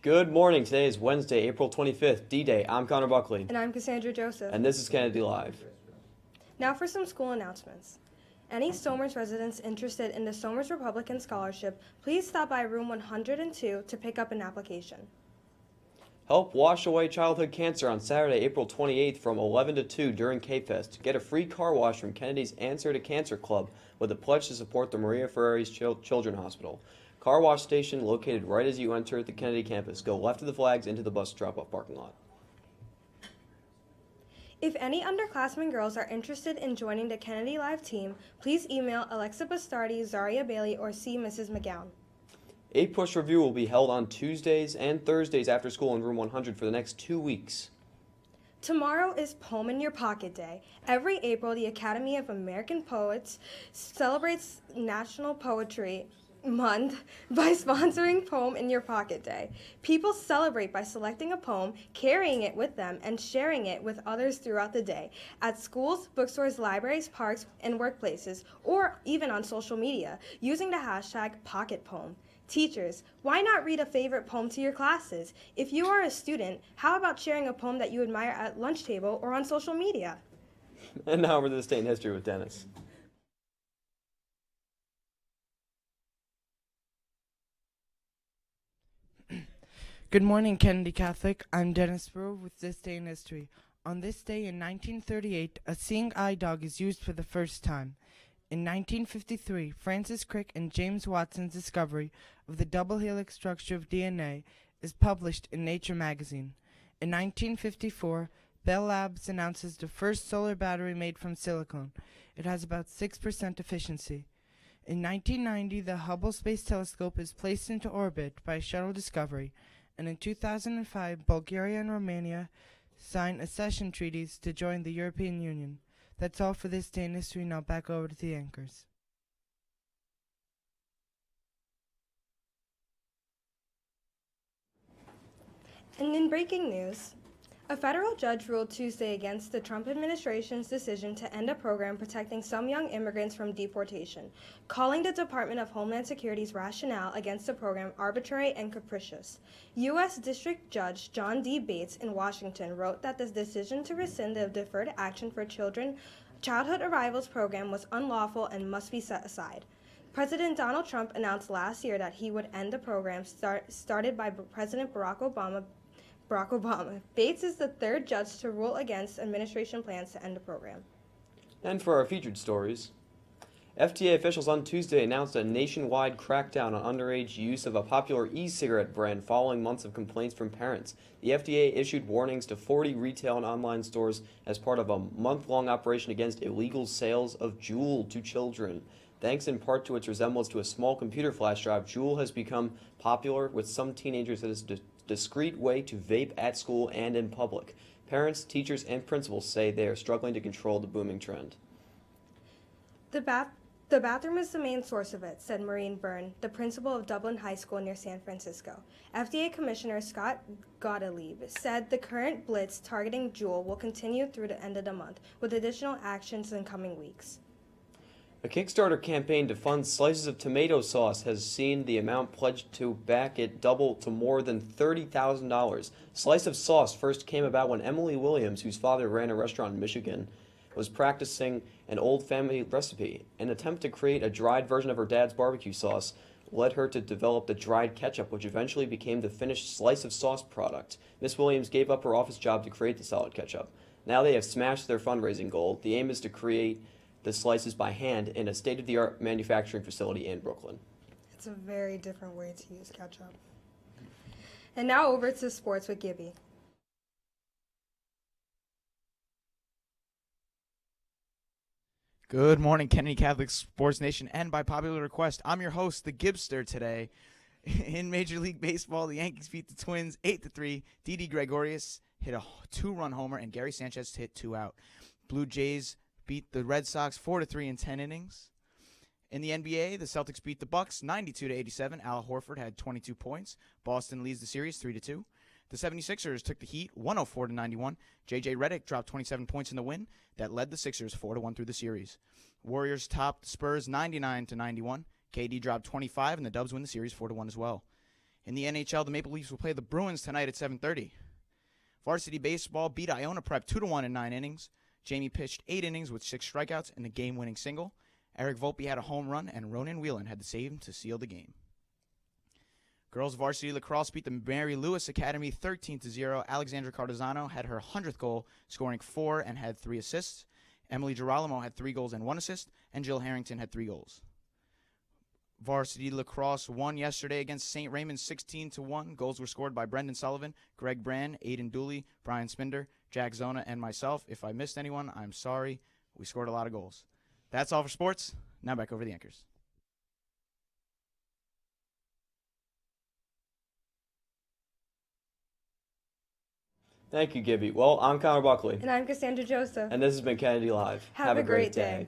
Good morning. Today is Wednesday, April 25th, D-Day. I'm Connor Buckley. And I'm Cassandra Joesph. And this is Kennedy Live. Now for some school announcements. Any Somers residents interested in the Somers Republican Scholarship, please stop by room 102 to pick up an application. Help wash away childhood cancer on Saturday, April 28th from 11 to 2 during K-Fest. Get a free car wash from Kennedy's Answer to Cancer Club with a pledge to support the Maria Ferreri's Children's Hospital. Car wash station located right as you enter the Kennedy campus. Go left of the flags into the bus drop-off parking lot. If any underclassmen girls are interested in joining the Kennedy Live team, please email Alexa Bastardi, Zaria Bailey, or see Mrs. McGowan. A push review will be held on Tuesdays and Thursdays after school in room 100 for the next 2 weeks. Tomorrow is Poem in Your Pocket Day. Every April, the Academy of American Poets celebrates National Poetry Month by sponsoring Poem in Your Pocket Day. People celebrate by selecting a poem, carrying it with them, and sharing it with others throughout the day at schools, bookstores, libraries, parks, and workplaces, or even on social media using the hashtag #PocketPoem. Teachers, why not read a favorite poem to your classes? If you are a student, how about sharing a poem that you admire at lunch table or on social media? And now over to the state and history with Denis. Good morning, Kennedy Catholic. I'm Denis Burov with This Day in History. On this day in 1938, a seeing eye dog is used for the first time. In 1953, Francis Crick and James Watson's discovery of the double helix structure of DNA is published in Nature magazine. In 1954, Bell Labs announces the first solar battery made from silicon. It has about 6% efficiency. In 1990, the Hubble Space Telescope is placed into orbit by Shuttle Discovery, and in 2005, Bulgaria and Romania signed accession treaties to join the European Union. That's all for this day in history. Now back over to the anchors. And in breaking news, a federal judge ruled Tuesday against the Trump administration's decision to end a program protecting some young immigrants from deportation, calling the Department of Homeland Security's rationale against the program arbitrary and capricious. U.S. District Judge John D. Bates in Washington wrote that the decision to rescind the Deferred Action for Childhood Arrivals program was unlawful and must be set aside. President Donald Trump announced last year that he would end the program started by President Barack Obama. Bates is the third judge to rule against administration plans to end the program. And for our featured stories, FDA officials on Tuesday announced a nationwide crackdown on underage use of a popular e-cigarette brand following months of complaints from parents. The FDA issued warnings to 40 retail and online stores as part of a month-long operation against illegal sales of Juul to children. Thanks in part to its resemblance to a small computer flash drive, Juul has become popular with some teenagers as a discreet way to vape at school and in public. Parents, teachers, and principals say they are struggling to control the booming trend. The bathroom is the main source of it, said Maureen Byrne, the principal of Dublin High School near San Francisco. FDA Commissioner Scott Gottlieb said the current blitz targeting Juul will continue through the end of the month, with additional actions in coming weeks. A Kickstarter campaign to fund slices of tomato sauce has seen the amount pledged to back it double to more than $30,000. Slice of Sauce first came about when Emily Williams, whose father ran a restaurant in Michigan, was practicing an old family recipe. An attempt to create a dried version of her dad's barbecue sauce led her to develop the dried ketchup, which eventually became the finished Slice of Sauce product. Miss Williams gave up her office job to create the solid ketchup. Now they have smashed their fundraising goal. The aim is to create the slices by hand in a state-of-the-art manufacturing facility in Brooklyn. It's a very different way to use ketchup. And now over to sports with Gibby. Good morning, Kennedy Catholic Sports Nation, and by popular request, I'm your host, the Gibster, today. In Major League Baseball, the Yankees beat the Twins 8-3. Didi Gregorius hit a two-run homer, and Gary Sanchez hit two out. Blue Jays beat the Red Sox 4-3 in 10 innings. In the NBA, the Celtics beat the Bucks 92-87. Al Horford had 22 points. Boston leads the series 3-2. The 76ers took the Heat 104-91. J.J. Redick dropped 27 points in the win that led the Sixers 4-1 through the series. Warriors topped Spurs 99-91. KD dropped 25, and the Dubs win the series 4-1 as well. In the NHL, the Maple Leafs will play the Bruins tonight at 7:30. Varsity baseball beat Iona Prep 2-1 in 9 innings. Jamie pitched 8 innings with 6 strikeouts and a game-winning single. Eric Volpe had a home run, and Ronan Whelan had the save to seal the game. Girls varsity lacrosse beat the Mary Lewis Academy 13-0. Alexandra Cardizano had her 100th goal, scoring 4 and had 3 assists. Emily Girolamo had 3 goals and 1 assist, and Jill Harrington had 3 goals. Varsity lacrosse won yesterday against St. Raymond 16-1. Goals were scored by Brendan Sullivan, Greg Brand, Aiden Dooley, Brian Spinder, Jack Zona, and myself. If I missed anyone, I'm sorry. We scored a lot of goals. That's all for sports. Now back over to the anchors. Thank you, Gibby. Well, I'm Connor Buckley. And I'm Cassandra Joesph. And this has been Kennedy Live. Have a great day.